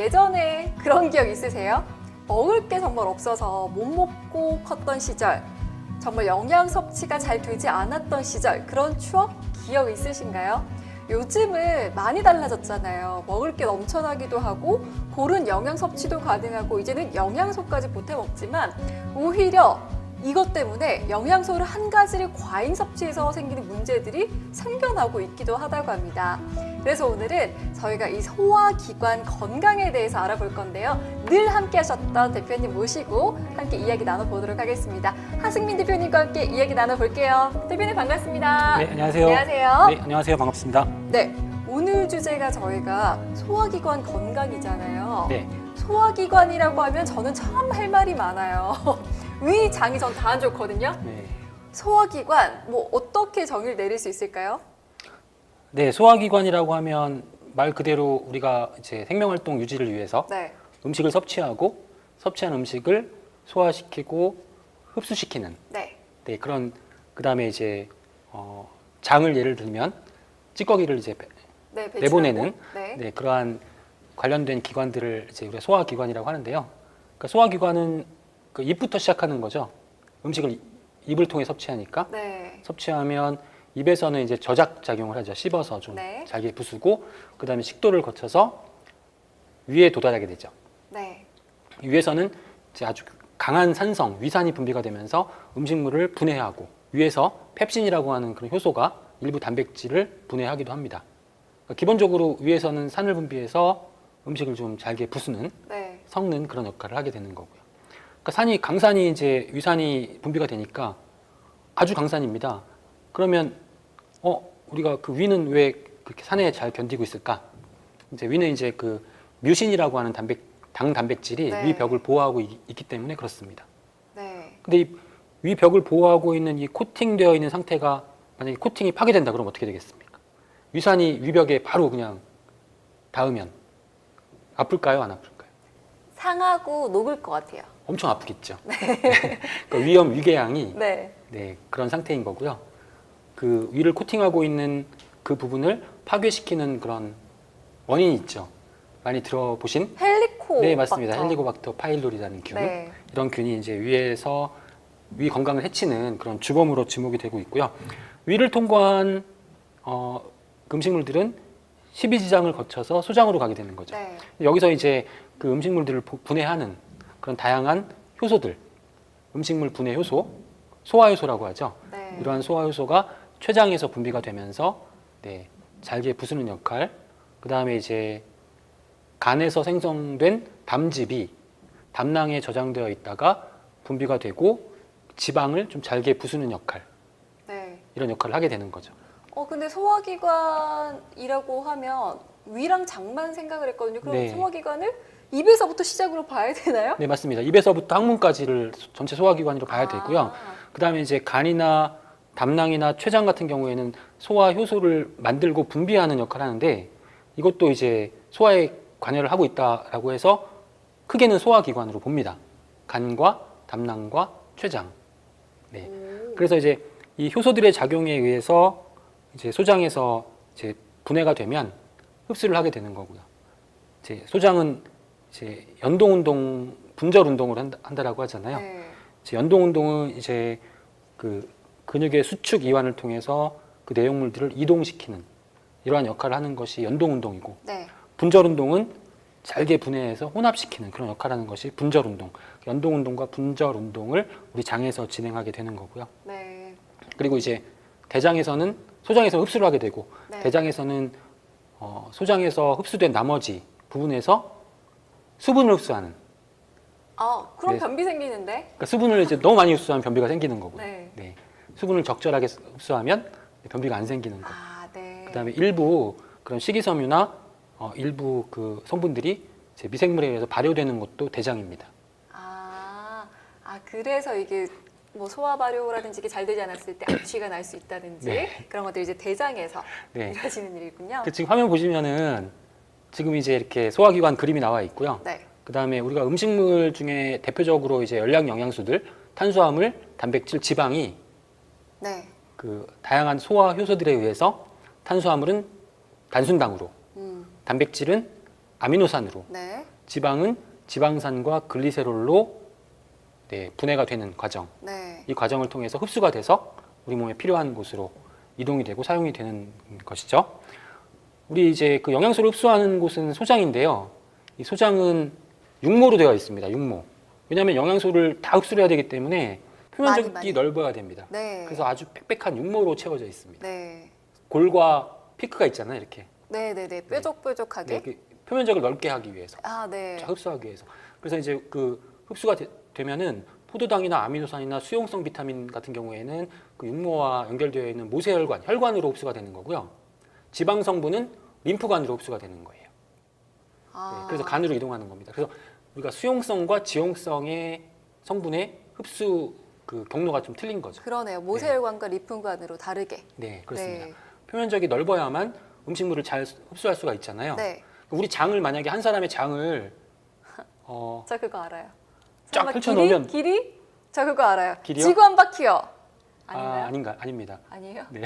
예전에 그런 기억 있으세요? 먹을 게 정말 없어서 못 먹고 컸던 시절, 정말 영양 섭취가 잘 되지 않았던 시절, 그런 추억, 기억 있으신가요? 요즘은 많이 달라졌잖아요. 먹을 게 넘쳐나기도 하고 고른 영양 섭취도 가능하고 이제는 영양소까지 보태 먹지만 오히려 이것 때문에 영양소를 한 가지를 과잉 섭취해서 생기는 문제들이 생겨나고 있기도 하다고 합니다. 그래서 오늘은 저희가 이 소화기관 건강에 대해서 알아볼 건데요. 늘 함께 하셨던 대표님 모시고 함께 이야기 나눠보도록 하겠습니다. 하승민 대표님과 함께 이야기 나눠볼게요. 대표님 반갑습니다. 네, 안녕하세요. 안녕하세요. 네, 안녕하세요. 반갑습니다. 네, 오늘 주제가 저희가 소화기관 건강이잖아요. 네. 소화기관이라고 하면 저는 참 할 말이 많아요. 위, 장이 전 다 안 좋거든요. 네. 소화기관, 뭐 어떻게 정의를 내릴 수 있을까요? 네, 소화기관이라고 하면 말 그대로 우리가 이제 생명활동 유지를 위해서 네, 음식을 섭취하고 섭취한 음식을 소화시키고 흡수시키는 네, 네, 그런 그다음에 이제 장을 예를 들면 찌꺼기를 이제 네, 배출하고. 내보내는 네, 네, 그러한 관련된 기관들을 이제 우리가 소화기관이라고 하는데요. 그러니까 소화기관은 그 입부터 시작하는 거죠. 음식을 입을 통해 섭취하니까 네, 섭취하면 입에서는 이제 저작 작용을 하죠. 씹어서 좀 네. 잘게 부수고 그다음에 식도를 거쳐서 위에 도달하게 되죠. 네, 위에서는 이제 아주 강한 산성, 위산이 분비가 되면서 음식물을 분해하고 위에서 펩신이라고 하는 그런 효소가 일부 단백질을 분해하기도 합니다. 그러니까 기본적으로 위에서는 산을 분비해서 음식을 좀 잘게 부수는 네, 섞는 그런 역할을 하게 되는 거고요. 그러니까 강산이 이제 위산이 분비가 되니까 아주 강산입니다. 그러면 우리가 그 위는 왜 그렇게 산에 잘 견디고 있을까? 이제 위는 이제 그 뮤신이라고 하는 당 단백질이 네. 위 벽을 보호하고 있기 때문에 그렇습니다. 네. 근데 이 위 벽을 보호하고 있는 이 코팅되어 있는 상태가 만약에 코팅이 파괴된다 그러면 어떻게 되겠습니까? 위산이 위벽에 바로 그냥 닿으면 아플까요? 안 아플까요? 상하고 녹을 것 같아요. 엄청 아프겠죠. 그 위험 위궤양이 네, 네, 그런 상태인 거고요. 그 위를 코팅하고 있는 그 부분을 파괴시키는 그런 원인이 있죠. 많이 들어보신? 헬리코. 네, 맞습니다. 헬리코박터 파일로리라는 균. 네, 이런 균이 이제 위에서 위 건강을 해치는 그런 주범으로 지목이 되고 있고요. 위를 통과한 음식물들은 십이지장을 거쳐서 소장으로 가게 되는 거죠. 네, 여기서 이제 그 음식물들을 분해하는 그런 다양한 효소들, 음식물 분해 효소, 소화효소라고 하죠. 네. 이러한 소화효소가 췌장에서 분비가 되면서 네, 잘게 부수는 역할, 그 다음에 이제 간에서 생성된 담즙이 담낭에 저장되어 있다가 분비가 되고 지방을 좀 잘게 부수는 역할, 네. 이런 역할을 하게 되는 거죠. 근데 소화기관이라고 하면 위랑 장만 생각을 했거든요. 그럼 네. 소화기관을 입에서부터 시작으로 봐야 되나요? 네, 맞습니다. 입에서부터 항문까지를 전체 소화기관으로 봐야 되고요. 그 다음에 이제 간이나 담낭이나 췌장 같은 경우에는 소화 효소를 만들고 분비하는 역할을 하는데 이것도 이제 소화에 관여를 하고 있다라고 해서 크게는 소화기관으로 봅니다. 간과 담낭과 췌장. 네. 그래서 이제 이 효소들의 작용에 의해서 이제 소장에서 이제 분해가 되면 흡수를 하게 되는 거고요. 이제 소장은 이제 연동 운동, 분절 운동을 한다라고 하잖아요. 네. 이제 연동 운동은 이제 그 근육의 수축 이완을 통해서 그 내용물들을 이동시키는 이러한 역할을 하는 것이 연동 운동이고 네. 분절 운동은 잘게 분해해서 혼합시키는 그런 역할을 하는 것이 분절 운동. 연동 운동과 분절 운동을 우리 장에서 진행하게 되는 거고요. 네. 그리고 이제 대장에서는 소장에서 흡수를 하게 되고 네. 대장에서는 소장에서 흡수된 나머지 부분에서 수분을 흡수하는. 그럼 네. 변비 생기는데? 그러니까 수분을 이제 너무 많이 흡수하면 변비가 생기는 거고요. 네. 네. 수분을 적절하게 흡수하면 변비가 안 생기는 거. 네. 그다음에 일부 그런 식이섬유나 일부 그 성분들이 이제 미생물에 의해서 발효되는 것도 대장입니다. 그래서 이게 뭐 소화 발효라든지 이게 잘 되지 않았을 때 악취가 날 수 있다든지 네. 그런 것들이 이제 대장에서 네. 이루어지는 일이군요. 지금 화면 보시면은 지금 이제 이렇게 소화기관 그림이 나와 있고요. 네. 그다음에 우리가 음식물 중에 대표적으로 이제 열량 영양소들, 탄수화물, 단백질, 지방이 네. 그 다양한 소화 효소들에 의해서 탄수화물은 단순당으로, 단백질은 아미노산으로, 네. 지방은 지방산과 글리세롤로 분해가 되는 과정. 네. 이 과정을 통해서 흡수가 돼서 우리 몸에 필요한 곳으로 이동이 되고 사용이 되는 것이죠. 우리 이제 그 영양소를 흡수하는 곳은 소장인데요. 이 소장은 육모로 되어 있습니다. 육모. 왜냐하면 영양소를 다 흡수를 해야 되기 때문에 표면적이 많이. 넓어야 됩니다. 네. 그래서 아주 빽빽한 육모로 채워져 있습니다. 네. 골과 피크가 있잖아요, 이렇게. 네네네. 뾰족뾰족하게. 네, 그 표면적을 넓게 하기 위해서, 아, 네. 쫙 흡수하기 위해서. 그래서 이제 그 흡수가 되면은 포도당이나 아미노산이나 수용성 비타민 같은 경우에는 그 육모와 연결되어 있는 모세혈관, 혈관으로 흡수가 되는 거고요. 지방 성분은 림프관으로 흡수가 되는 거예요. 아. 네, 그래서 간으로 이동하는 겁니다. 그래서 우리가 수용성과 지용성의 성분의 흡수 그 경로가 좀 틀린 거죠. 그러네요. 모세혈관과 림프관으로 다르게. 네, 그렇습니다. 네. 표면적이 넓어야만 음식물을 잘 흡수할 수가 있잖아요. 네. 우리 장을 만약에 한 사람의 장을 저 그거 알아요. 쫙 설마 펼쳐놓으면 길이? 저 그거 알아요. 길이요? 지구 한 바퀴요. 아닌가요? 아닙니다. 아니에요? 네.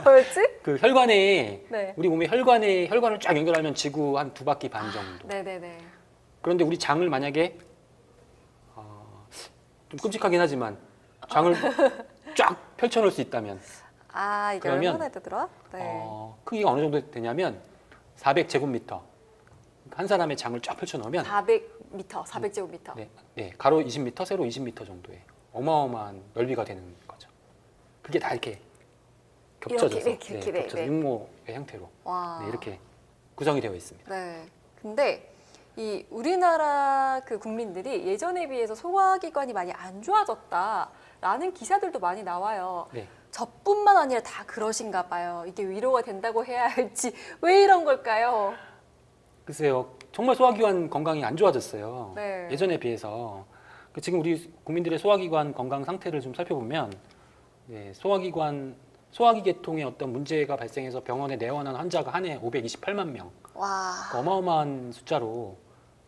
뭐였지? 그 혈관에 네. 우리 몸의 혈관을 쫙 연결하면 지구 한 2바퀴 반 정도. 네네네. 그런데 우리 장을 만약에 좀 끔찍하긴 하지만 장을 쫙 펼쳐놓을 수 있다면 아, 이게 그러면, 얼마나 되더라? 네. 크기가 어느 정도 되냐면 400제곱미터. 한 사람의 장을 쫙 펼쳐놓으면 400m, 400제곱미터. 네, 네, 가로 20m, 세로 20m 정도의 어마어마한 넓이가 되는 거죠. 그게 다 이렇게 겹쳐져서 이렇게, 겹쳐서 네. 육모의 형태로 와. 네, 이렇게 구성이 되어 있습니다. 네. 근데 이 우리나라 그 국민들이 예전에 비해서 소화기관이 많이 안 좋아졌다라는 기사들도 많이 나와요. 네. 저뿐만 아니라 다 그러신가 봐요. 이게 위로가 된다고 해야 할지 왜 이런 걸까요? 글쎄요, 정말 소화기관 건강이 안 좋아졌어요. 네. 예전에 비해서. 지금 우리 국민들의 소화기관 건강 상태를 좀 살펴보면 네, 소화기 계통에 어떤 문제가 발생해서 병원에 내원한 환자가 한 해 528만 명. 와. 어마어마한 숫자로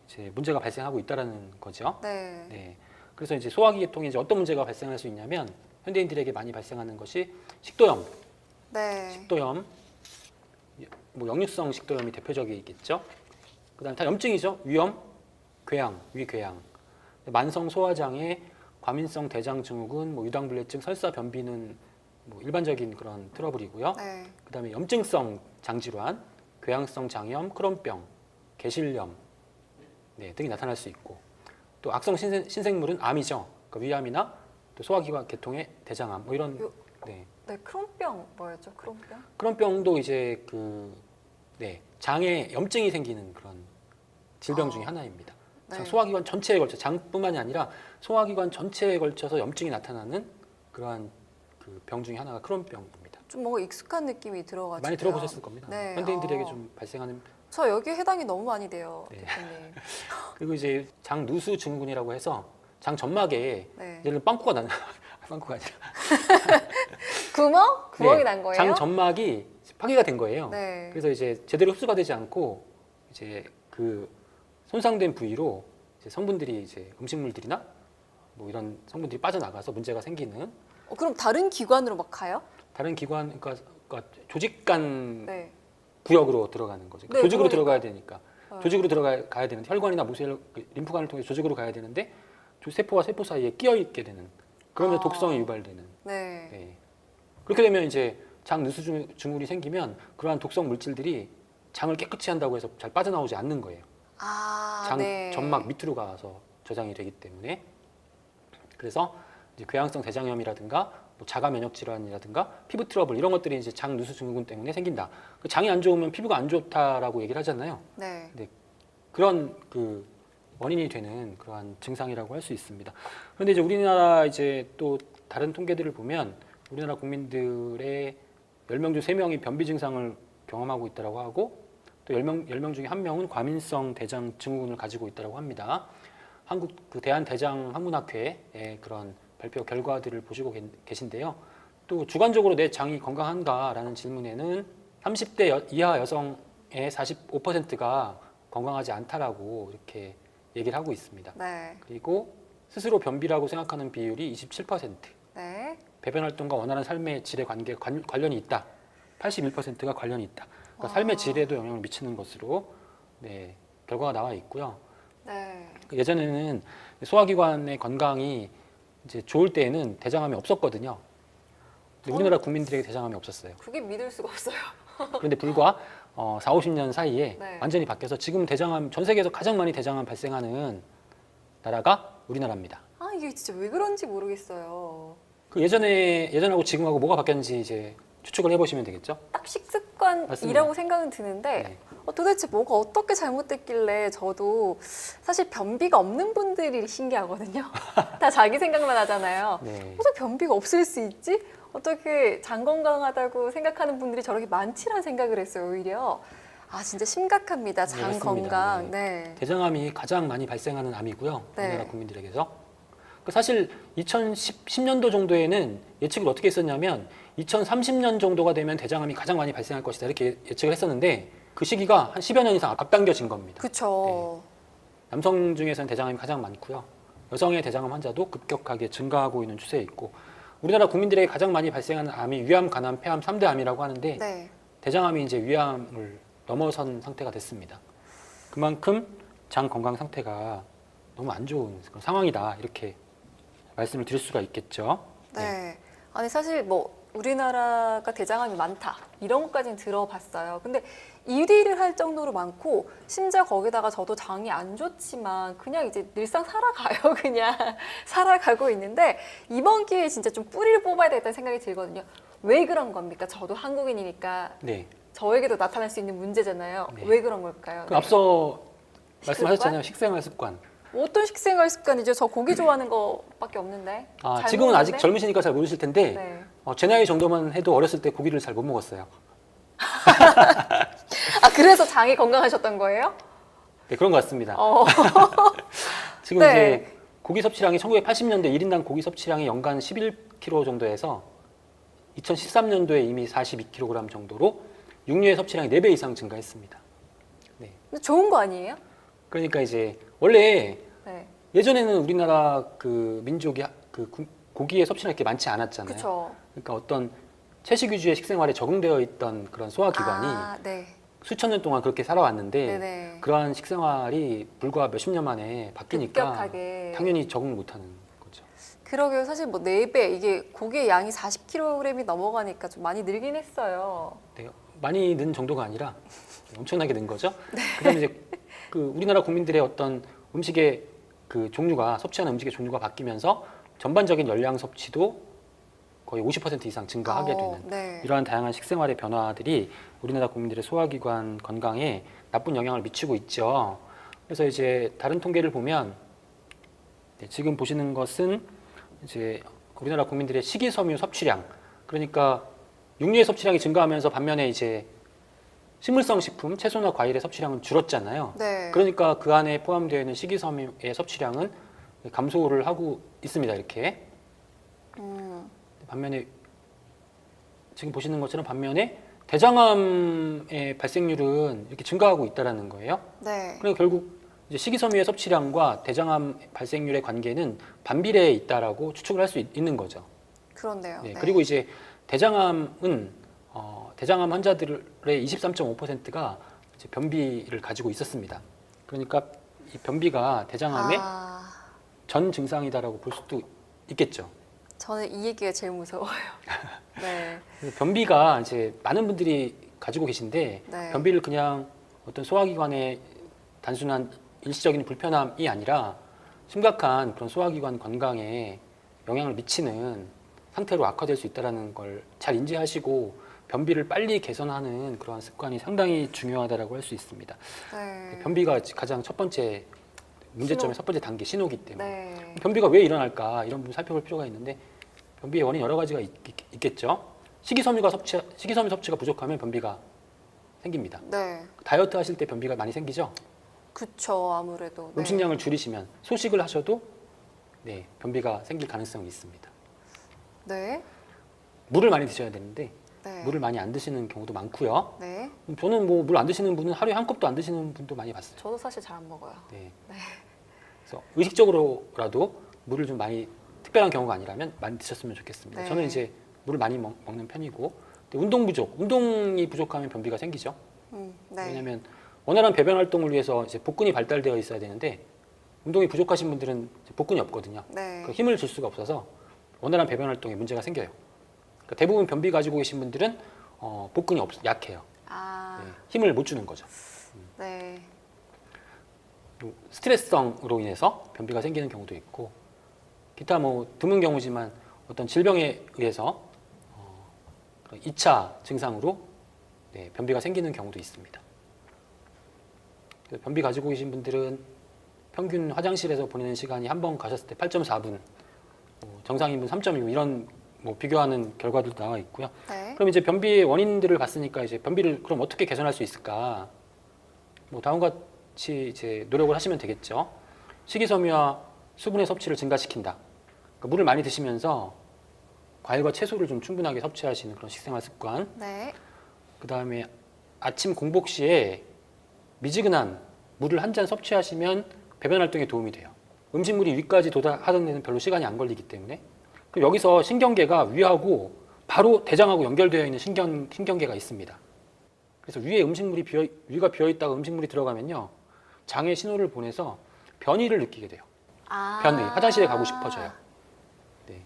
이제 문제가 발생하고 있다라는 거죠. 네. 네. 그래서 이제 소화기 계통에 이제 어떤 문제가 발생할 수 있냐면 현대인들에게 많이 발생하는 것이 식도염, 네. 식도염, 뭐 역류성 식도염이 대표적이겠죠. 그다음에 다 염증이죠. 위염, 궤양, 위궤양, 만성 소화장애, 과민성 대장 증후군, 뭐 유당불내증, 설사, 변비는 뭐 일반적인 그런 트러블이고요. 네. 그다음에 염증성 장질환, 궤양성 장염, 크론병, 개실염 등이 나타날 수 있고, 또 악성 신생물은 암이죠. 그러니까 위암이나 또 소화기관 계통의 대장암 뭐 이런 네. 네, 크론병 뭐였죠? 크론병? 크론병도 이제 장에 염증이 생기는 그런 질병 중에 하나입니다. 네. 소화기관 전체에 걸쳐 장뿐만이 아니라 소화기관 전체에 걸쳐서 염증이 나타나는 그러한 그 병 중에 하나가 크론병입니다. 좀 뭔가 익숙한 느낌이 들어가지고 많이 들어보셨을 겁니다. 네. 현대인들에게 좀 발생하는. 저 여기 해당이 너무 많이 돼요, 네. 대표님. 그리고 이제 장 누수 증후군이라고 해서 장 점막에 네. 예를 빵꾸가 나는 빵꾸가 아니라 구멍이 네, 난 거예요? 장 점막이 파괴가 된 거예요. 네. 그래서 이제 제대로 흡수가 되지 않고 이제 그 손상된 부위로 이제 성분들이 이제 음식물들이나 뭐 이런 성분들이 빠져나가서 문제가 생기는 그럼 다른 기관으로 막 가요? 다른 기관, 그러니까 조직 간 네. 구역으로 들어가는 거죠. 네, 조직으로 그러니까. 들어가야 되니까. 네. 조직으로 가야 되는데 혈관이나 림프관을 통해 조직으로 가야 되는데 세포와 세포 사이에 끼어 있게 되는. 그러면 아. 독성이 유발되는. 네. 네. 그렇게 되면 이제 장 누수 증후군이 생기면 그러한 독성 물질들이 장을 깨끗이 한다고 해서 잘 빠져나오지 않는 거예요. 아, 장 네. 점막 밑으로 가서 저장이 되기 때문에. 그래서 이제 궤양성 대장염이라든가 뭐 자가 면역 질환이라든가 피부 트러블 이런 것들이 이제 장 누수 증후군 때문에 생긴다. 그 장이 안 좋으면 피부가 안 좋다라고 얘기를 하잖아요. 네. 그런 그 원인이 되는 그러한 증상이라고 할 수 있습니다. 그런데 이제 우리나라 이제 또 다른 통계들을 보면 우리나라 국민들의 10명 중 3명이 변비 증상을 경험하고 있다고 하고 또 10명 중에 1명은 과민성 대장 증후군을 가지고 있다고 합니다. 한국 그 대한대장학문학회의 그런 발표 결과들을 보시고 계신데요. 또 주관적으로 내 장이 건강한가라는 질문에는 30대 이하 여성의 45%가 건강하지 않다라고 이렇게 얘기를 하고 있습니다. 네. 그리고 스스로 변비라고 생각하는 비율이 27%, 네. 배변 활동과 원활한 삶의 질에 관련이 있다. 81%가 관련이 있다. 그러니까 와. 삶의 질에도 영향을 미치는 것으로 네, 결과가 나와 있고요. 네. 예전에는 소화기관의 건강이 이제 좋을 때에는 대장암이 없었거든요. 근데 우리나라 국민들에게 대장암이 없었어요. 그게 믿을 수가 없어요. 그런데 불과 4, 50년 사이에 네. 완전히 바뀌어서 지금 대장암 전 세계에서 가장 많이 대장암 발생하는 나라가 우리나라입니다. 아, 이게 진짜 왜 그런지 모르겠어요. 그 예전하고 지금하고 뭐가 바뀌었는지 이제 추측을 해보시면 되겠죠. 딱 식습관이라고 맞습니다. 생각은 드는데 네. 도대체 뭐가 어떻게 잘못됐길래 저도 사실 변비가 없는 분들이 신기하거든요. 다 자기 생각만 하잖아요. 네. 어떻게 변비가 없을 수 있지? 어떻게 장 건강하다고 생각하는 분들이 저렇게 많지라는 생각을 했어요, 오히려. 아, 진짜 심각합니다. 네, 장 맞습니다. 건강. 네. 네. 대장암이 가장 많이 발생하는 암이고요. 네. 우리나라 국민들에게서. 사실 2010년도 정도에는 예측을 어떻게 했었냐면 2030년 정도가 되면 대장암이 가장 많이 발생할 것이다 이렇게 예측을 했었는데 그 시기가 한 10여 년 이상 앞당겨진 겁니다. 그쵸. 남성 중에서는 대장암이 가장 많고요. 여성의 대장암 환자도 급격하게 증가하고 있는 추세에 있고 우리나라 국민들에게 가장 많이 발생하는 암이 위암, 간암, 폐암 3대 암이라고 하는데 네. 대장암이 이제 위암을 넘어선 상태가 됐습니다. 그만큼 장 건강 상태가 너무 안 좋은 그런 상황이다 이렇게 말씀을 드릴 수가 있겠죠. 네. 아니 사실 뭐 우리나라가 대장암이 많다 이런 것까지는 들어봤어요. 근데 1위를 할 정도로 많고 심지어 거기다가 저도 장이 안 좋지만 그냥 이제 늘상 살아가요. 그냥 살아가고 있는데 이번 기회에 진짜 좀 뿌리를 뽑아야 되겠다는 생각이 들거든요. 왜 그런 겁니까? 저도 한국인이니까 네. 저에게도 나타날 수 있는 문제잖아요. 네. 왜 그런 걸까요? 그 앞서 식습관? 말씀하셨잖아요. 식생활 습관. 어떤 식생활 습관이죠? 저 고기 좋아하는 거밖에 없는데. 잘 지금은 아직 먹는데? 젊으시니까 잘 모르실 텐데 네. 제 나이 정도만 해도 어렸을 때 고기를 잘 못 먹었어요. 아 그래서 장이 건강하셨던 거예요? 네, 그런 것 같습니다. 지금 네. 이제 고기 섭취량이 1980년대 1인당 고기 섭취량이 연간 11kg 정도에서 2013년도에 이미 42kg 정도로 육류의 섭취량이 4배 이상 증가했습니다. 네. 근데 좋은 거 아니에요? 그러니까 이제 원래 네. 예전에는 우리나라 그 민족이 고기의 섭취량이 그렇게 많지 않았잖아요. 그렇죠. 그러니까 어떤 채식 위주의 식생활에 적응되어 있던 그런 소화기관이 네. 수천 년 동안 그렇게 살아왔는데 네네. 그러한 식생활이 불과 몇십 년 만에 바뀌니까 급격하게. 당연히 적응을 못하는 거죠. 그러게요. 사실 뭐 4배 이게 고기의 양이 40kg이 넘어가니까 좀 많이 늘긴 했어요. 네, 많이 는 정도가 아니라 엄청나게 는 거죠. 그다음에 이제 그 우리나라 국민들의 어떤 음식의 그 종류가 섭취하는 음식의 종류가 바뀌면서 전반적인 열량 섭취도 거의 50% 이상 증가하게 되는 네. 이러한 다양한 식생활의 변화들이 우리나라 국민들의 소화기관 건강에 나쁜 영향을 미치고 있죠. 그래서 이제 다른 통계를 보면 지금 보시는 것은 이제 우리나라 국민들의 식이섬유 섭취량, 그러니까 육류의 섭취량이 증가하면서 반면에 이제 식물성 식품, 채소나 과일의 섭취량은 줄었잖아요. 네. 그러니까 그 안에 포함되어 있는 식이섬유의 섭취량은 감소를 하고 있습니다. 이렇게. 반면에 지금 보시는 것처럼 반면에 대장암의 발생률은 이렇게 증가하고 있다라는 거예요. 네. 그러니까 결국 이제 식이섬유의 섭취량과 대장암 발생률의 관계는 반비례에 있다라고 추측을 할 수 있는 거죠. 그런데요. 네, 네. 그리고 이제 대장암은 대장암 환자들의 23.5%가 이제 변비를 가지고 있었습니다. 그러니까 이 변비가 대장암의 전 증상이다라고 볼 수도 있겠죠. 저는 이 얘기가 제일 무서워요. 네. 그래서 변비가 이제 많은 분들이 가지고 계신데 네. 변비를 그냥 어떤 소화기관의 단순한 일시적인 불편함이 아니라 심각한 그런 소화기관 건강에 영향을 미치는 상태로 악화될 수 있다는 걸 잘 인지하시고 변비를 빨리 개선하는 그러한 습관이 상당히 중요하다고 할 수 있습니다. 네. 변비가 가장 첫 번째 문제점의 신호. 첫 번째 단계 신호기 때문에 네. 변비가 왜 일어날까 이런 부분 살펴볼 필요가 있는데 변비의 원인 여러 가지가 있겠죠. 식이섬유 섭취가 부족하면 변비가 생깁니다. 네. 다이어트 하실 때 변비가 많이 생기죠. 그쵸, 아무래도. 네. 음식량을 줄이시면 소식을 하셔도 변비가 생길 가능성이 있습니다. 네. 물을 많이 드셔야 되는데 네. 물을 많이 안 드시는 경우도 많고요. 네. 저는 뭐 물 안 드시는 분은 하루에 한 컵도 안 드시는 분도 많이 봤어요. 저도 사실 잘 안 먹어요. 네. 네. 그래서 의식적으로라도 물을 좀 많이 특별한 경우가 아니라면 많이 드셨으면 좋겠습니다. 네. 저는 이제 물을 많이 먹는 편이고 운동이 부족하면 변비가 생기죠. 네. 왜냐하면 원활한 배변 활동을 위해서 이제 복근이 발달되어 있어야 되는데 운동이 부족하신 분들은 이제 복근이 없거든요. 네. 그 힘을 줄 수가 없어서 원활한 배변 활동에 문제가 생겨요. 그러니까 대부분 변비 가지고 계신 분들은 복근이 약해요. 아, 네, 힘을 못 주는 거죠. 네. 또 스트레스성으로 인해서 변비가 생기는 경우도 있고 기타 뭐 드문 경우지만 어떤 질병에 의해서 2차 증상으로 네, 변비가 생기는 경우도 있습니다. 그래서 변비 가지고 계신 분들은 평균 화장실에서 보내는 시간이 한 번 가셨을 때 8.4분, 정상인분 3.2분 이런 뭐 비교하는 결과들도 나와 있고요. 네. 그럼 이제 변비의 원인들을 봤으니까 이제 변비를 그럼 어떻게 개선할 수 있을까? 뭐 다음과 같이 이제 노력을 하시면 되겠죠. 식이섬유와 수분의 섭취를 증가시킨다. 그러니까 물을 많이 드시면서 과일과 채소를 좀 충분하게 섭취하시는 그런 식생활 습관. 네. 그 다음에 아침 공복 시에 미지근한 물을 한 잔 섭취하시면 배변 활동에 도움이 돼요. 음식물이 위까지 도달하는 데는 별로 시간이 안 걸리기 때문에. 그럼 여기서 신경계가 위하고 바로 대장하고 연결되어 있는 신경계가 있습니다. 그래서 위가 비어 있다가 음식물이 들어가면요, 장에 신호를 보내서 변이를 느끼게 돼요. 아. 변이, 화장실에 가고 싶어져요. 네.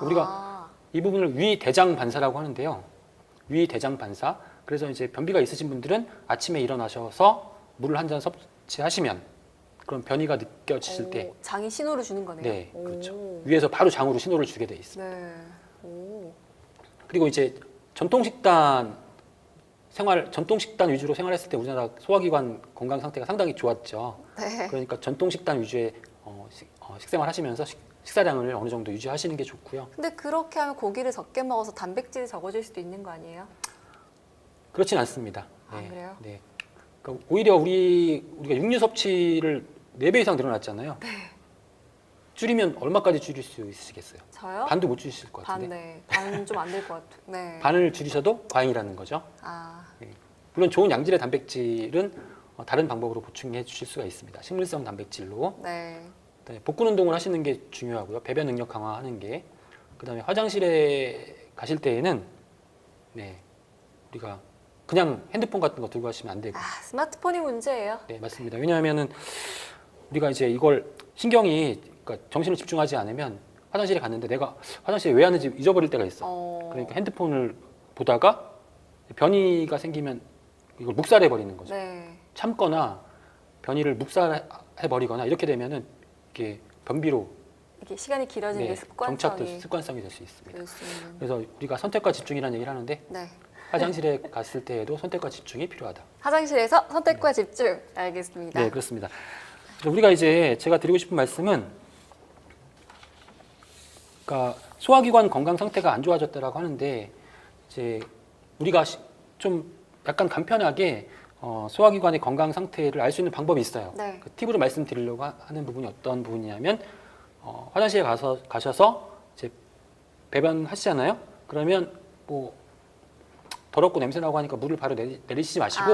우리가 이 부분을 위대장 반사라고 하는데요. 위대장 반사. 그래서 이제 변비가 있으신 분들은 아침에 일어나셔서 물을 한 잔 섭취하시면 그런 변이가 느껴지실 때, 장이 신호를 주는 거네요. 네, 오. 그렇죠. 위에서 바로 장으로 신호를 주게 돼 있습니다. 네. 오. 그리고 이제 전통식단 위주로 생활했을 때 우리나라 소화기관 건강 상태가 상당히 좋았죠. 네. 그러니까 전통식단 위주의 식생활 하시면서 식사량을 어느 정도 유지하시는 게 좋고요. 근데 그렇게 하면 고기를 적게 먹어서 단백질이 적어질 수도 있는 거 아니에요? 그렇진 않습니다. 아, 그래요? 네. 그러니까 오히려 우리가 육류 섭취를 4배 이상 늘어났잖아요. 네. 줄이면 얼마까지 줄일 수 있으시겠어요? 저요? 반도 못 줄이실 것 같은데. 네. 반 좀 안 될 것 같아요. 네. 반을 줄이셔도 과잉이라는 거죠. 아, 물론 좋은 양질의 단백질은 다른 방법으로 보충해 주실 수가 있습니다. 식물성 단백질로. 네. 그다음에 복근 운동을 하시는 게 중요하고요. 배변 능력 강화하는 게. 그다음에 화장실에 가실 때에는 네, 우리가 그냥 핸드폰 같은 거 들고 가시면 안 되고. 아, 스마트폰이 문제예요. 네, 맞습니다. 왜냐하면은 우리가 이제 이걸 그러니까 정신을 집중하지 않으면 화장실에 갔는데 내가 화장실에 왜 왔는지 잊어버릴 때가 있어. 그러니까 핸드폰을 보다가 변이가 생기면 이걸 묵살해 버리는 거죠. 네. 참거나 변이를 묵살해 버리거나 이렇게 되면은 이게 변비로 이게 시간이 길어지는 습관성이 습관성이 될 수 있습니다. 될 수 있는. 그래서 우리가 선택과 집중이라는 얘기를 하는데 네. 화장실에 갔을 때에도 선택과 집중이 필요하다. 화장실에서 선택과 집중. 알겠습니다. 네, 그렇습니다. 그래서 우리가 이제 제가 드리고 싶은 말씀은, 그러니까 소화기관 건강 상태가 안 좋아졌다라고 하는데 이제 우리가 좀 약간 간편하게 소화기관의 건강 상태를 알 수 있는 방법이 있어요. 네. 그 팁으로 말씀드리려고 하는 부분이 어떤 부분이냐면 화장실에 가셔서 이제 배변하시잖아요. 그러면 뭐 더럽고 냄새나고 하니까 물을 바로 내리시지 마시고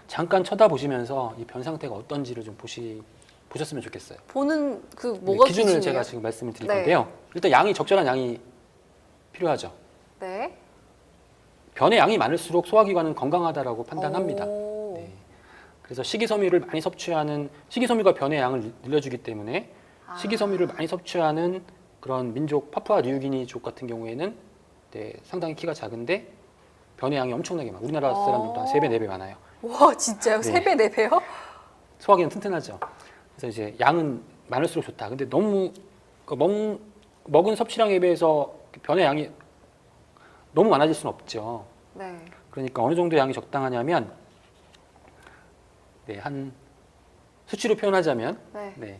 잠깐 쳐다보시면서 이 변 상태가 어떤지를 좀 보셨으면 좋겠어요. 보는 그 뭐가 기준을 기준이에요? 제가 지금 말씀을 드릴 네. 건데요. 일단 적절한 양이 필요하죠. 네. 변의 양이 많을수록 소화기관은 건강하다라고 판단합니다. 오. 네. 그래서 식이섬유를 많이 섭취하는, 식이섬유가 변의 양을 늘려주기 때문에 식이섬유를 많이 섭취하는 그런 민족, 파푸아 뉴기니족 같은 경우에는 네, 상당히 키가 작은데 변의 양이 엄청나게 많아요. 우리나라 사람들보다 한 3배, 4배 많아요. 와, 진짜요? 네. 3배, 4배요? 소화기는 튼튼하죠. 그래서 이제 양은 많을수록 좋다. 근데 너무 먹은 섭취량에 비해서 변의 양이 너무 많아질 수는 없죠. 네. 그러니까 어느 정도 양이 적당하냐면 네, 한 수치로 표현하자면 네. 네,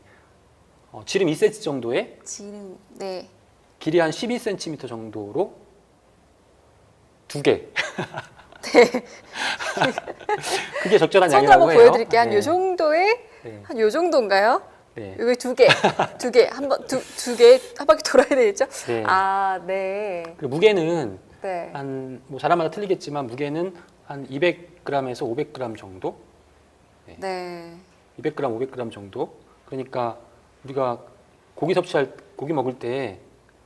지름 2cm 정도에 지름, 네. 길이 한 12cm 정도로 2개. 그게 적절한 손으로 양이라고 한번 해요. 보여드릴게요. 한 요 정도에, 네. 한 요 정도인가요? 네. 여기 2개, 2개, 두 개, 한 바퀴 돌아야 되겠죠? 네. 아, 네. 그리고 무게는 네. 한 뭐 사람마다 틀리겠지만 무게는 한 200g에서 500g 정도. 네. 200g, 500g 정도. 그러니까 우리가 고기 먹을 때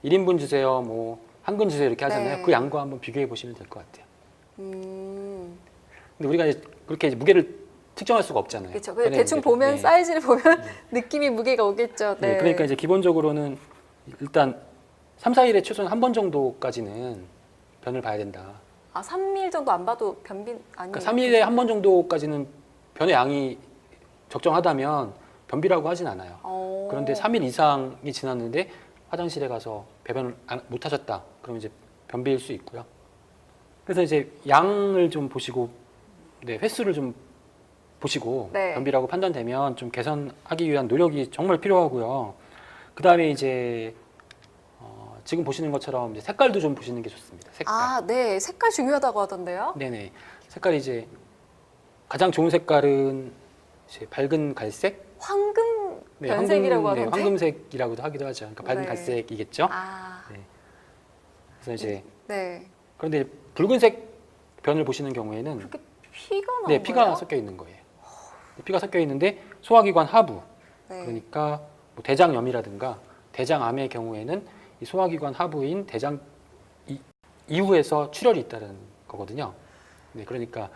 1인분 주세요, 뭐 한 근 주세요 이렇게 하잖아요. 네. 그 양과 한번 비교해 보시면 될 것 같아요. 음. 근데 우리가 이제 그렇게 이제 무게를 특정할 수가 없잖아요. 그렇죠. 변의 대충 문제를. 보면 네. 사이즈를 보면 느낌이 무게가 오겠죠. 네. 네. 그러니까 이제 기본적으로는 일단 3, 4일에 최소한 한 번 정도까지는 변을 봐야 된다. 3일 정도 안 봐도 변빈 아니에요? 그러니까 3일에 한 번 정도까지는 변의 양이 적정하다면 변비라고 하진 않아요. 그런데 3일 이상이 지났는데 화장실에 가서 배변을 못 하셨다. 그러면 이제 변비일 수 있고요. 그래서 이제 양을 좀 보시고, 네, 횟수를 좀 보시고 네. 변비라고 판단되면 좀 개선하기 위한 노력이 정말 필요하고요. 그 다음에 이제 지금 보시는 것처럼 이제 색깔도 좀 보시는 게 좋습니다. 색깔. 네. 색깔 중요하다고 하던데요. 네네. 색깔이 이제 가장 좋은 색깔은 이제 밝은 갈색, 황금 변색이라고 하던데. 황금색이라고도 하기도 하죠. 그러니까 밝은 네. 갈색이겠죠. 아, 네. 그래서 이제 네. 그런데 붉은색 변을 보시는 경우에는 그렇게 피가 나온 네, 피가 거예요? 섞여 있는 거예요. 피가 섞여 있는데 소화기관 하부, 네. 그러니까 뭐 대장염이라든가 대장암의 경우에는 이 소화기관 하부인 대장 이후에서 출혈이 있다는 거거든요. 네, 그러니까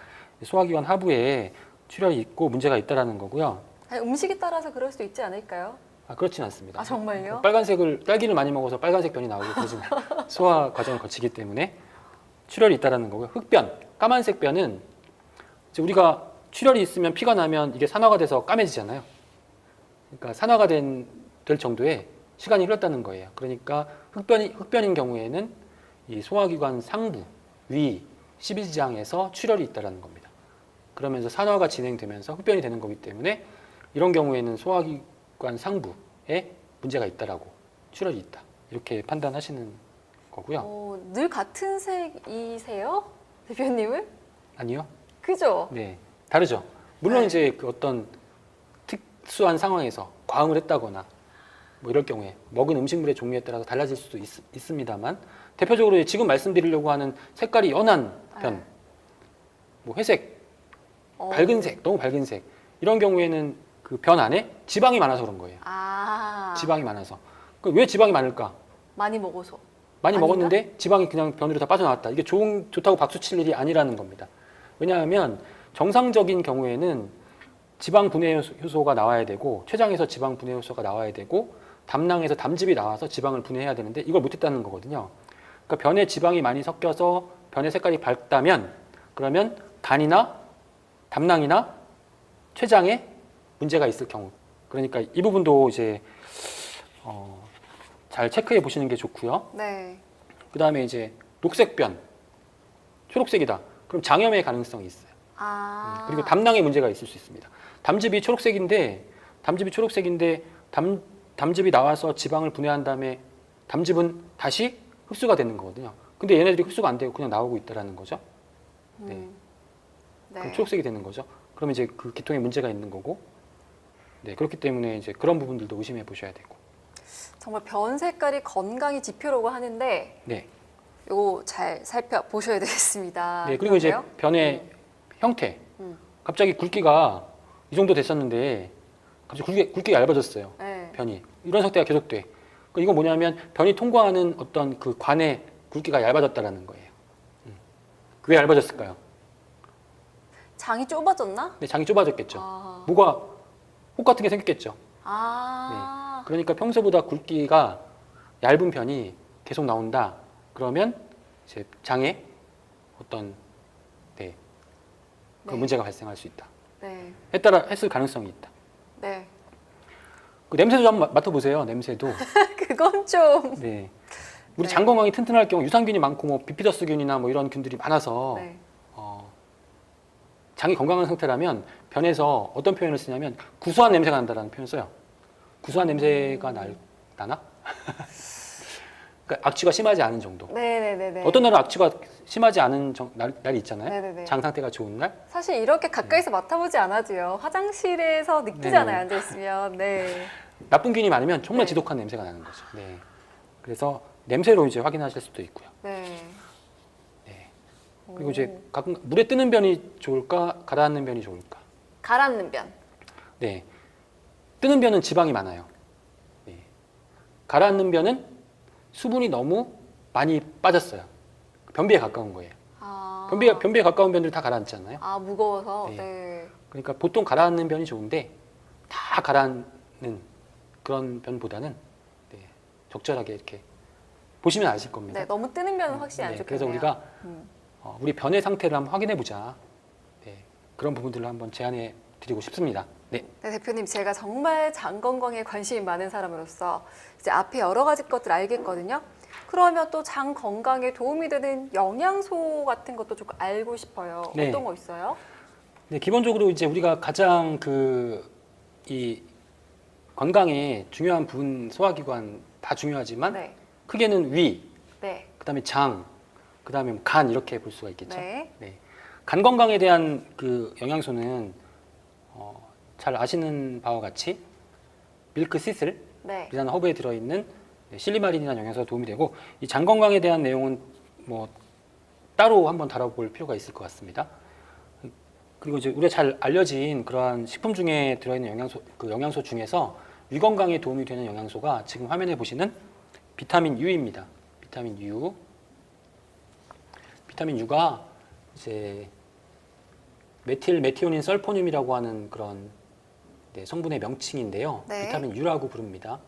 소화기관 하부에 출혈이 있고 문제가 있다라는 거고요. 아니, 음식에 따라서 그럴 수도 있지 않을까요? 그렇진 않습니다. 정말요? 딸기를 많이 먹어서 빨간색 변이 나오고 그러지만 소화 과정을 거치기 때문에 출혈이 있다라는 거고요. 흑변, 까만색 변은 이제 우리가 출혈이 있으면 피가 나면 이게 산화가 돼서 까매지잖아요. 그러니까 산화가 될 정도의 시간이 흘렀다는 거예요. 그러니까 흑변인 경우에는 이 소화기관 상부, 위, 십이지장에서 출혈이 있다라는 겁니다. 그러면서 산화가 진행되면서 흑변이 되는 거기 때문에 이런 경우에는 소화기관 상부에 문제가 있다라고, 출혈이 있다, 이렇게 판단하시는 거고요. 늘 같은 색이세요? 대표님은? 아니요. 그죠? 네, 다르죠. 물론 네. 이제 그 어떤 특수한 상황에서 과음을 했다거나 뭐 이럴 경우에 먹은 음식물의 종류에 따라서 달라질 수도 있습니다만, 대표적으로 지금 말씀드리려고 하는 색깔이 연한 변, 네. 뭐 회색, 밝은 색, 너무 밝은 색, 이런 경우에는 그 변 안에 지방이 많아서 그런 거예요. 지방이 많아서. 왜 지방이 많을까? 많이 먹어서. 많이 아닌가? 먹었는데 지방이 그냥 변으로 다 빠져나왔다. 이게 좋다고 박수 칠 일이 아니라는 겁니다. 왜냐하면 정상적인 경우에는 지방 분해 효소가 나와야 되고, 췌장에서 지방 분해 효소가 나와야 되고, 담낭에서 담즙이 나와서 지방을 분해해야 되는데 이걸 못했다는 거거든요. 그러니까 변에 지방이 많이 섞여서 변의 색깔이 밝다면, 그러면 간이나 담낭이나 췌장에 문제가 있을 경우, 그러니까 이 부분도 이제 잘 체크해 보시는 게 좋고요. 네. 그 다음에 이제 녹색변, 초록색이다. 그럼 장염의 가능성이 있어요. 그리고 담낭에 문제가 있을 수 있습니다. 담즙이 초록색인데 담즙이 나와서 지방을 분해한 다음에 담즙은 다시 흡수가 되는 거거든요. 근데 얘네들이 흡수가 안 되고 그냥 나오고 있다라는 거죠. 네. 네. 그럼 초록색이 되는 거죠. 그러면 이제 그 기통에 문제가 있는 거고, 네, 그렇기 때문에 이제 그런 부분들도 의심해 보셔야 되고. 정말 변 색깔이 건강의 지표라고 하는데 네. 이거 잘 살펴보셔야 되겠습니다. 네, 그리고 이제 그런데요? 변의 형태. 음. 갑자기 굵기가 이 정도 됐었는데 갑자기 굵기가 얇아졌어요. 네. 변이. 이런 상태가 계속돼. 그러니까 이건 뭐냐면 변이 통과하는 어떤 그 관의 굵기가 얇아졌다라는 거예요. 왜 얇아졌을까요? 장이 좁아졌나? 네, 장이 좁아졌겠죠. 아. 뭐가 혹 같은 게 생겼겠죠. 그러니까 평소보다 굵기가 얇은 편이 계속 나온다. 그러면 이제 장에 어떤 그 네. 문제가 발생할 수 있다. 네. 했을 가능성이 있다. 네. 그 냄새도 한번 맡아보세요. 냄새도. 그건 좀. 네. 우리 네. 장 건강이 튼튼할 경우 유산균이 많고 뭐 비피더스균이나 뭐 이런 균들이 많아서 네. 장이 건강한 상태라면 변에서 어떤 표현을 쓰냐면 구수한 냄새가 난다라는 표현을 써요. 구수한 냄새가 나나? 그러니까 악취가 심하지 않은 정도. 네네네. 어떤 날은 악취가 심하지 않은 날이 있잖아요. 네네네. 장 상태가 좋은 날. 사실 이렇게 가까이서 맡아보지 않아도요. 화장실에서 느끼잖아요. 네네. 앉아있으면. 네. 나쁜 균이 많으면 정말 네. 지독한 냄새가 나는 거죠. 네. 그래서 냄새로 이제 확인하실 수도 있고요. 네. 네. 그리고 이제 가끔 물에 뜨는 변이 좋을까, 가라앉는 변이 좋을까? 가라앉는 변. 네. 뜨는 변은 지방이 많아요. 네. 가라앉는 변은 수분이 너무 많이 빠졌어요. 변비에 가까운 거예요. 변비에 가까운 변들 다 가라앉잖아요. 무거워서. 네. 네. 그러니까 보통 가라앉는 변이 좋은데 다 가라앉는 그런 변보다는 네, 적절하게 이렇게 보시면 아실 겁니다. 네, 너무 뜨는 변은 확실히 안 네, 좋겠네요. 그래서 우리가 음. 우리 변의 상태를 한번 확인해 보자. 네, 그런 부분들을 한번 제안해 드리고 싶습니다. 네. 네, 대표님, 제가 정말 장 건강에 관심이 많은 사람으로서 이제 앞에 여러 가지 것들 알겠거든요. 그러면 또 장 건강에 도움이 되는 영양소 같은 것도 좀 알고 싶어요. 네. 어떤 거 있어요? 네, 기본적으로 이제 우리가 가장 이 건강에 중요한 부분, 소화기관 다 중요하지만 네. 크게는 위, 네. 그다음에 장, 그다음에 간 이렇게 볼 수가 있겠죠. 네. 네. 간 건강에 대한 그 영양소는 잘 아시는 바와 같이 밀크 시슬 네. 이라는 허브에 들어있는 실리마린이라는 영양소가 도움이 되고 이 장 건강에 대한 내용은 뭐 따로 한번 다뤄볼 필요가 있을 것 같습니다. 그리고 이제 우리가 잘 알려진 그러한 식품 중에 들어있는 영양소 중에서 위 건강에 도움이 되는 영양소가 지금 화면에 보시는 비타민 U입니다. 비타민 U. 비타민 U가 이제 메틸메티오닌 설포늄이라고 하는 그런 성분의 명칭인데요. 네. 비타민 U라고 부릅니다.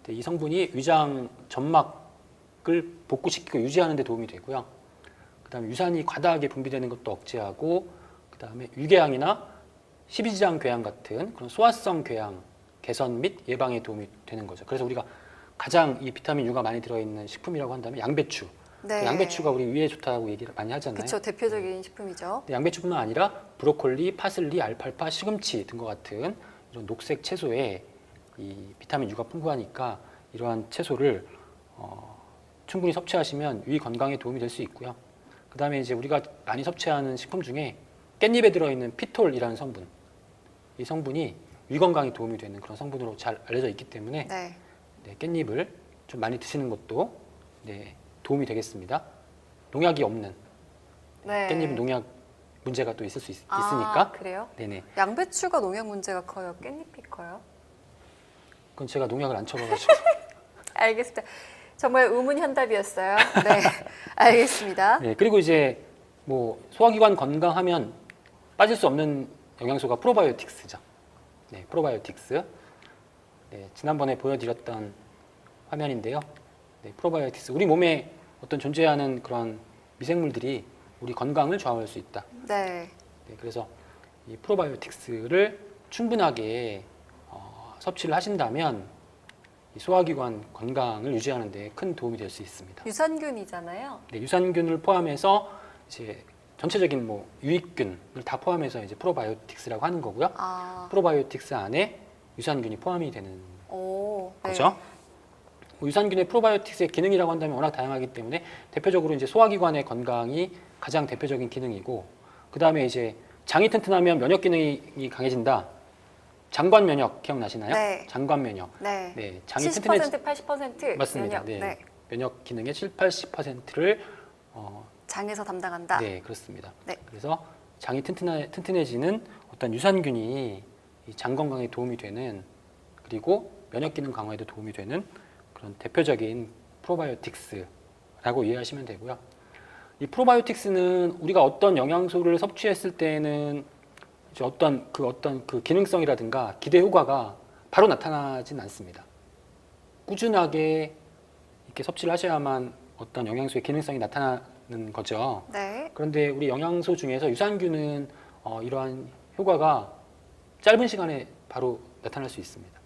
이 성분이 위장 점막을 복구시키고 유지하는 데 도움이 되고요. 그다음에 유산이 과다하게 분비되는 것도 억제하고 그다음에 유궤양이나 십이지장 궤양 같은 그런 소화성 궤양 개선 및 예방에 도움이 되는 거죠. 그래서 우리가 가장 이 비타민 U가 많이 들어있는 식품이라고 한다면 양배추. 네. 양배추가 우리 위에 좋다고 얘기를 많이 하잖아요. 그렇죠. 대표적인 식품이죠. 양배추뿐만 아니라 브로콜리, 파슬리, 알팔파, 시금치 등과 같은 이런 녹색 채소에 이 비타민 U가 풍부하니까 이러한 채소를 충분히 섭취하시면 위 건강에 도움이 될 수 있고요. 그 다음에 이제 우리가 많이 섭취하는 식품 중에 깻잎에 들어있는 피톨이라는 성분, 이 성분이 위 건강에 도움이 되는 그런 성분으로 잘 알려져 있기 때문에 네. 네, 깻잎을 좀 많이 드시는 것도 네, 도움이 되겠습니다. 농약이 없는 네. 깻잎은 농약 문제가 또 있을 수 아, 있으니까 그래요? 네네. 양배추가 농약 문제가 커요? 깻잎이 커요? 그건 제가 농약을 안 쳐봐가지고 알겠습니다. 정말 우문현답이었어요. 네, 알겠습니다. 네, 그리고 이제 뭐 소화기관 건강하면 빠질 수 없는 영양소가 프로바이오틱스죠. 네, 프로바이오틱스. 네, 지난번에 보여드렸던 화면인데요. 네, 프로바이오틱스. 우리 몸에 어떤 존재하는 그런 미생물들이 우리 건강을 좌우할 수 있다. 네. 네, 그래서 이 프로바이오틱스를 충분하게 섭취를 하신다면 이 소화기관 건강을 유지하는 데 큰 도움이 될 수 있습니다. 유산균이잖아요. 네, 유산균을 포함해서 이제 전체적인 뭐 유익균을 다 포함해서 이제 프로바이오틱스라고 하는 거고요. 아, 프로바이오틱스 안에 유산균이 포함이 되는 오, 네. 거죠. 뭐 유산균의 프로바이오틱스의 기능이라고 한다면 워낙 다양하기 때문에 대표적으로 이제 소화기관의 건강이 가장 대표적인 기능이고, 그 다음에 이제 장이 튼튼하면 면역 기능이 강해진다. 장관 면역 기억나시나요? 네. 장관 면역. 네. 네, 장이 70% 80% 맞습니다. 면역. 네. 네. 면역 기능의 7, 80%를 장에서 담당한다. 네, 그렇습니다. 네. 그래서 장이 튼튼해지는 어떤 유산균이 이 장 건강에 도움이 되는, 그리고 면역 기능 강화에도 도움이 되는 그런 대표적인 프로바이오틱스라고 이해하시면 되고요. 이 프로바이오틱스는 우리가 어떤 영양소를 섭취했을 때는 이제 어떤 그 기능성이라든가 기대 효과가 바로 나타나진 않습니다. 꾸준하게 이렇게 섭취를 하셔야만 어떤 영양소의 기능성이 나타나는 거죠. 네. 그런데 우리 영양소 중에서 유산균은 이러한 효과가 짧은 시간에 바로 나타날 수 있습니다.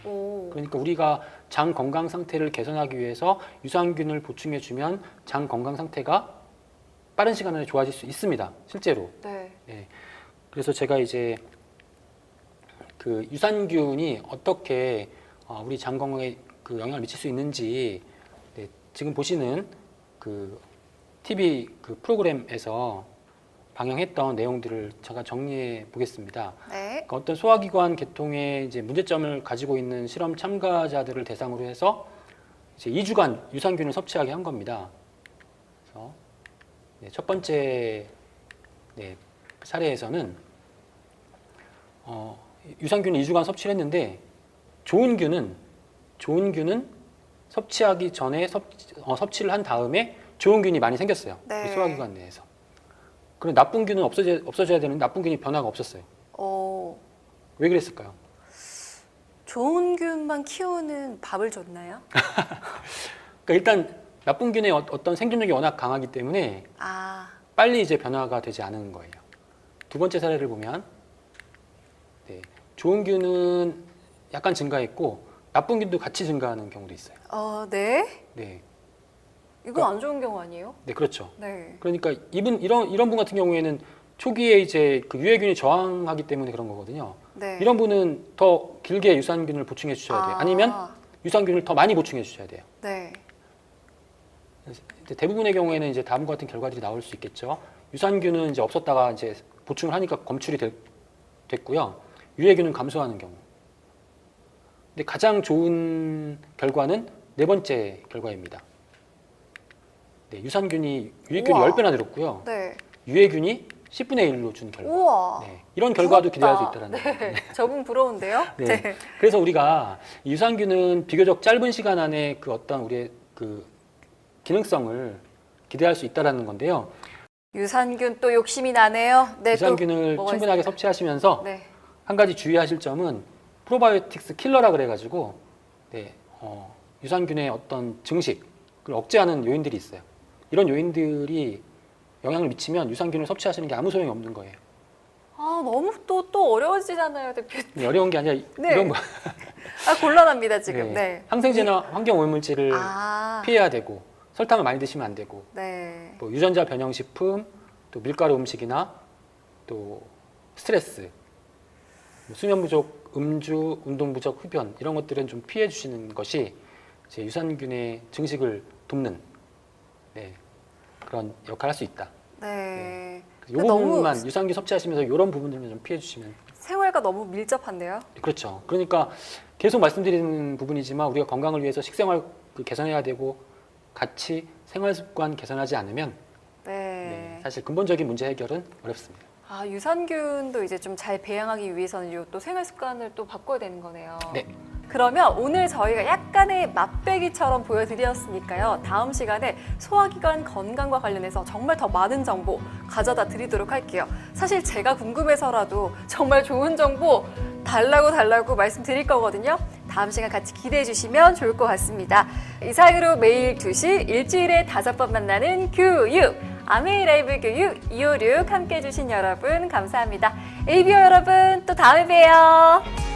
오. 그러니까 우리가 장 건강 상태를 개선하기 위해서 유산균을 보충해 주면 장 건강 상태가 빠른 시간 안에 좋아질 수 있습니다. 실제로. 네. 네. 그래서 제가 이제 그 유산균이 어떻게 우리 장 건강에 그 영향을 미칠 수 있는지, 네, 지금 보시는 그 TV 그 프로그램에서 방영했던 내용들을 제가 정리해 보겠습니다. 네. 그러니까 어떤 소화기관 계통에 이제 문제점을 가지고 있는 실험 참가자들을 대상으로 해서 이제 2주간 유산균을 섭취하게 한 겁니다. 그래서 네, 첫 번째 네, 사례에서는 유산균을 2주간 섭취를 했는데 좋은 균은 섭취하기 전에 섭취를 한 다음에 좋은 균이 많이 생겼어요. 네. 이 소화기관 내에서. 그리고 나쁜 균은 없어져야 되는데 나쁜 균이 변화가 없었어요. 어, 왜 그랬을까요? 좋은 균만 키우는 밥을 줬나요? 그러니까 일단 나쁜 균의 어떤 생존력이 워낙 강하기 때문에 아, 빨리 이제 변화가 되지 않은 거예요. 두 번째 사례를 보면 네, 좋은 균은 약간 증가했고 나쁜 균도 같이 증가하는 경우도 있어요. 네. 네, 이건 안 좋은 경우 아니에요? 네 그렇죠. 네. 그러니까 이런 분 같은 경우에는 초기에 이제 그 유해균이 저항하기 때문에 그런 거거든요. 네. 이런 분은 더 길게 유산균을 보충해 주셔야 돼요. 아니면 유산균을 더 많이 보충해 주셔야 돼요. 네. 이제 대부분의 경우에는 이제 다음과 같은 결과들이 나올 수 있겠죠. 유산균은 이제 없었다가 이제 보충을 하니까 검출이 됐고요. 유해균은 감소하는 경우. 근데 가장 좋은 결과는 네 번째 결과입니다. 네, 유산균이 유해균이 우와. 10배나 늘었고요. 네. 유해균이 10분의 1로 준 결과. 우와. 네, 이런 결과도 기대할 수 부럽다. 있다는 거예요. 네. 저분 부러운데요? 네. 그래서 우리가 이 유산균은 비교적 짧은 시간 안에 그 어떤 우리의 그 기능성을 기대할 수 있다라는 건데요. 유산균 또 욕심이 나네요. 네, 유산균을 또 뭐가 충분하게 있을까요? 섭취하시면서 네. 한 가지 주의하실 점은 프로바이오틱스 킬러라 그래가지고 네, 유산균의 어떤 증식을 억제하는 요인들이 있어요. 이런 요인들이 영향을 미치면 유산균을 섭취하시는 게 아무 소용이 없는 거예요. 아, 너무 또 어려워지잖아요, 대표님. 어려운 게 아니라 네. 이런 거. 아, 곤란합니다, 지금. 네. 항생제나 환경 오염물질을 아, 피해야 되고 설탕을 많이 드시면 안 되고 네. 뭐 유전자 변형 식품, 또 밀가루 음식이나 또 스트레스, 뭐 수면 부족, 음주, 운동 부족, 흡연 이런 것들은 좀 피해 주시는 것이 이제 유산균의 증식을 돕는 네, 그런 역할을 할 수 있다. 네. 이 근데 너무 부분만 유산균 섭취하시면서 이런 부분들만 좀 피해 주시면 생활과 너무 밀접한데요? 그렇죠. 그러니까 계속 말씀드리는 부분이지만 우리가 건강을 위해서 식생활 개선해야 되고 같이 생활 습관 개선하지 않으면 네, 사실 근본적인 문제 해결은 어렵습니다. 아, 유산균도 이제 좀 잘 배양하기 위해서는 요 또 생활 습관을 또 바꿔야 되는 거네요. 네. 그러면 오늘 저희가 약간의 맛배기처럼 보여드렸으니까요. 다음 시간에 소화기관 건강과 관련해서 정말 더 많은 정보 가져다 드리도록 할게요. 사실 제가 궁금해서라도 정말 좋은 정보 달라고 말씀드릴 거거든요. 다음 시간 같이 기대해 주시면 좋을 것 같습니다. 이상으로 매일 2시 일주일에 5번 만나는 교육 아메이 라이브 교육 256 함께 해주신 여러분 감사합니다. ABO 여러분 또 다음에 봬요.